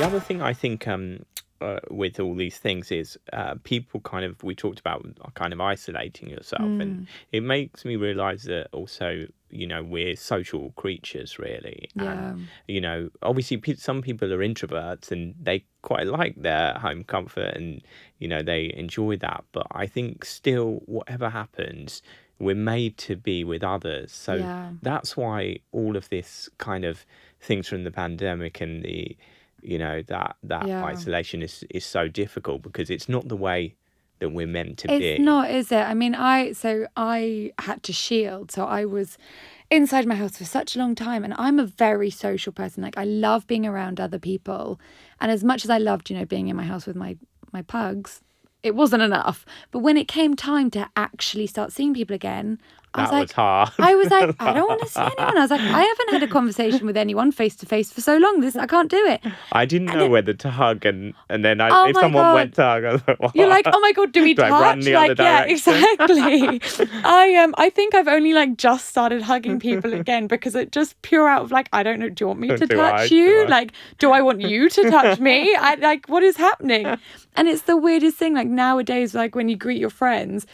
the other thing I think with all these things is people we talked about kind of isolating yourself, and it makes me realise that also, we're social creatures, really. Yeah. And, obviously some people are introverts and they quite like their home comfort and, they enjoy that. But I think still, whatever happens, we're made to be with others. So that's why all of this kind of things from the pandemic and the that isolation is so difficult, because it's not the way that we're meant to be. It's not, is it? I mean, I had to shield, so I was inside my house for such a long time, and I'm a very social person. Like, I love being around other people, and as much as I loved being in my house with my pugs, it wasn't enough. But when it came time to actually start seeing people again, That was hard. I was like, I don't want to see anyone. I was like, I haven't had a conversation with anyone face to face for so long. I can't do it. I didn't know whether to hug, and then if someone went to hug, I was like, what? You're like, oh my God, do we touch? I run the other direction? Exactly. I think I've only just started hugging people again, because it just pure out of I don't know, do you want me to touch you? Do I want you to touch me? What is happening? And it's the weirdest thing. Nowadays, when you greet your friends,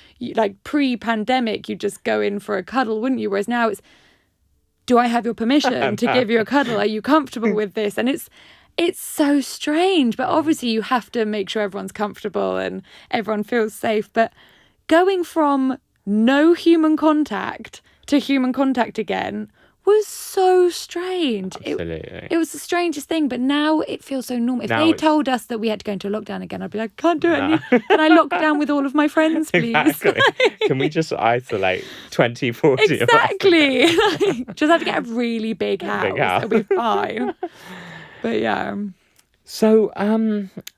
pre-pandemic, you just go in for a cuddle, wouldn't you? Whereas now it's, do I have your permission to give you a cuddle? Are you comfortable with this? And it's so strange. But obviously you have to make sure everyone's comfortable and everyone feels safe. But going from no human contact to human contact again was so strange. Absolutely. It was the strangest thing, but now it feels so normal. If they told us that we had to go into a lockdown again, I'd be like, can't do it. Can I lock down with all of my friends, please? Exactly. Can we just isolate 20, 40 exactly. Just have to get a really big house. It'll be fine. But yeah. So,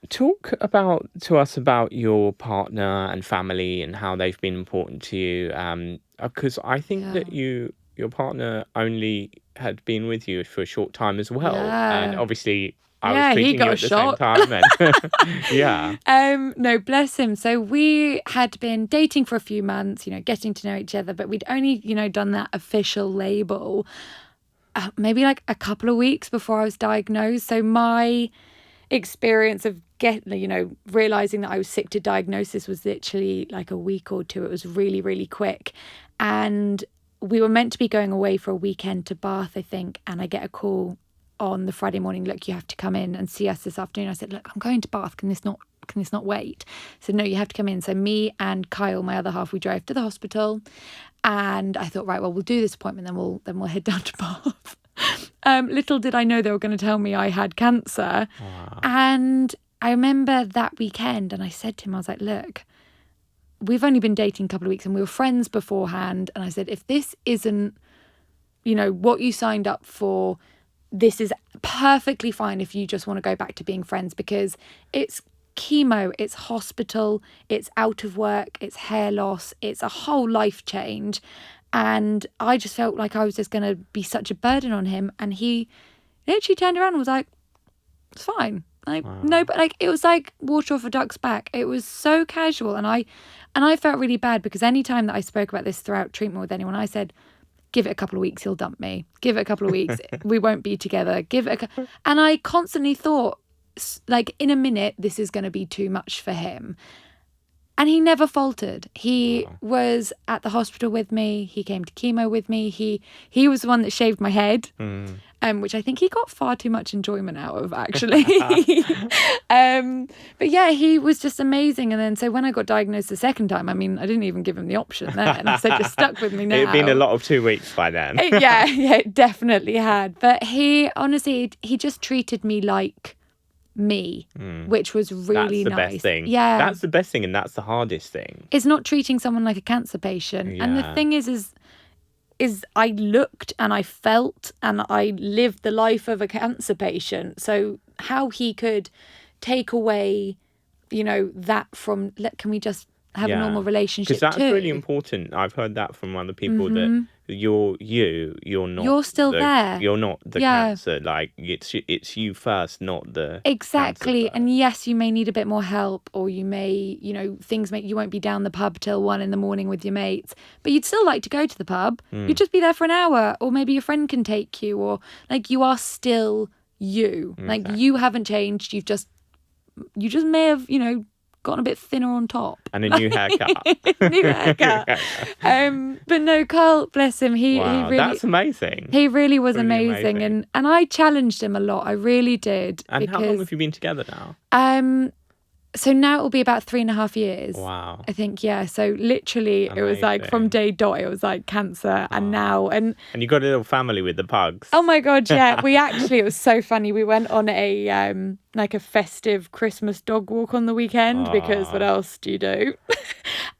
talk to us about your partner and family and how they've been important to you. Because I think that your partner only had been with you for a short time as well. Yeah. And obviously I was treating you at the shot. same time. And, no, bless him. So we had been dating for a few months, getting to know each other, but we'd only, done that official label maybe a couple of weeks before I was diagnosed. So my experience of realizing that I was sick to diagnosis was literally a week or two. It was really, really quick. And we were meant to be going away for a weekend to Bath, I think, and I get a call on the Friday morning, look, you have to come in and see us this afternoon. I said, look, I'm going to Bath, can this not wait? So no, you have to come in. So me and Kyle, my other half, we drove to the hospital, and I thought, right, well, we'll do this appointment, then we'll head down to Bath. Little did I know they were going to tell me I had cancer. wow. And I remember that weekend, and I said to him, I was like, look, we've only been dating a couple of weeks and we were friends beforehand. And I said, if this isn't, what you signed up for, this is perfectly fine if you just want to go back to being friends, because it's chemo, it's hospital, it's out of work, it's hair loss, it's a whole life change. And I just felt like I was just going to be such a burden on him. And he literally turned around and was like, it's fine. Wow. No, but it was like water off a duck's back. It was so casual. And I felt really bad, because any time that I spoke about this throughout treatment with anyone, I said, give it a couple of weeks, he'll dump me. Give it a couple of weeks, we won't be together. And I constantly thought, in a minute, this is going to be too much for him. And he never faltered. He was at the hospital with me. He came to chemo with me. He was the one that shaved my head, which I think he got far too much enjoyment out of, actually. But yeah, he was just amazing. And then so when I got diagnosed the second time, I didn't even give him the option then. So just stuck with me now. It had been a lot of 2 weeks by then. Yeah, it definitely had. But he just treated me like me, which was really nice. That's the best thing. Yeah, that's the best thing, and that's the hardest thing. It's not treating someone like a cancer patient. Yeah. And the thing is I looked and I felt and I lived the life of a cancer patient. So how he could take away, that from, can we just have a normal relationship? Because that's really important. I've heard that from other people that you're not. You're still there. You're not the cancer. It's you first, not the exactly. cancer. And yes, you may need a bit more help, or you may, things you won't be down the pub till 1 a.m. with your mates, but you'd still like to go to the pub. You'd just be there for an hour, or maybe your friend can take you, or you are still you. Like, Okay. you haven't changed. You just may have, gotten a bit thinner on top. And a new haircut. New haircut. But no, Carl, bless him, he Wow, really, that's amazing. he really was Really amazing. amazing. And I challenged him a lot. I really did. And because, how long have you been together now? so now it will be about 3.5 years. Wow. I think, yeah. So literally it was like from day dot, it was like cancer. And now, and And you got a little family with the pugs. oh my God, yeah. It was so funny. We went on a like a festive Christmas dog walk on the weekend because what else do you do?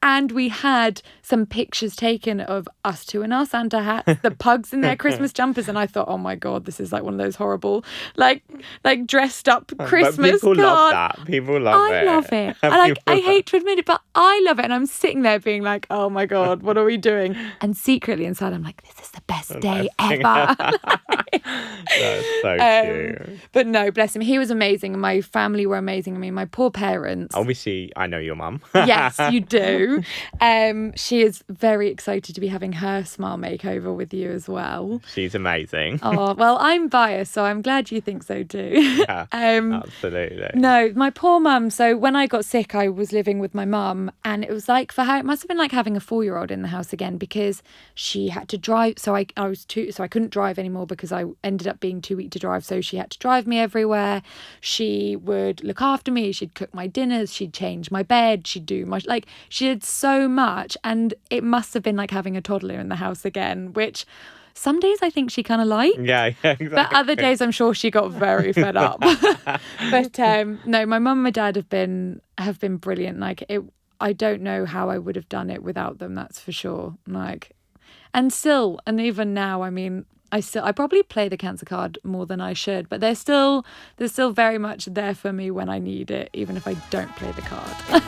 And we had some pictures taken of us two in our Santa hats, the pugs in their Christmas jumpers, and I thought, oh my God, this is like one of those horrible, like dressed up Christmas But people cards. love that. People love it. I love it. I hate to admit it, but I love it. And I'm sitting there being like, oh my God, what are we doing? And secretly inside, I'm like, this is the best day ever. That's so cute. But no, bless him. He was amazing. My family were amazing. I mean, my poor parents. Obviously, I know your mum. Yes, you do. She is very excited to be having her smile makeover with you as well. She's amazing. Oh, well, I'm biased, so I'm glad you think so too. Yeah, absolutely. No, my poor mum. So when I got sick, I was living with my mum, and it was like, for her, it must have been like having a 4-year-old in the house again, because she had to drive. So I couldn't drive anymore because I ended up being too weak to drive. So she had to drive me everywhere. She would look after me. She'd cook my dinners. She'd change my bed. She'd do my, like, she did so much. And it must have been like having a toddler in the house again, which some days I think she kind of liked. Yeah, exactly. But other days I'm sure she got very fed up. But no, my mum and my dad have been brilliant. Like, I don't know how I would have done it without them, that's for sure. Like, and even now, I mean, I probably play the cancer card more than I should, but they're still very much there for me when I need it, even if I don't play the card.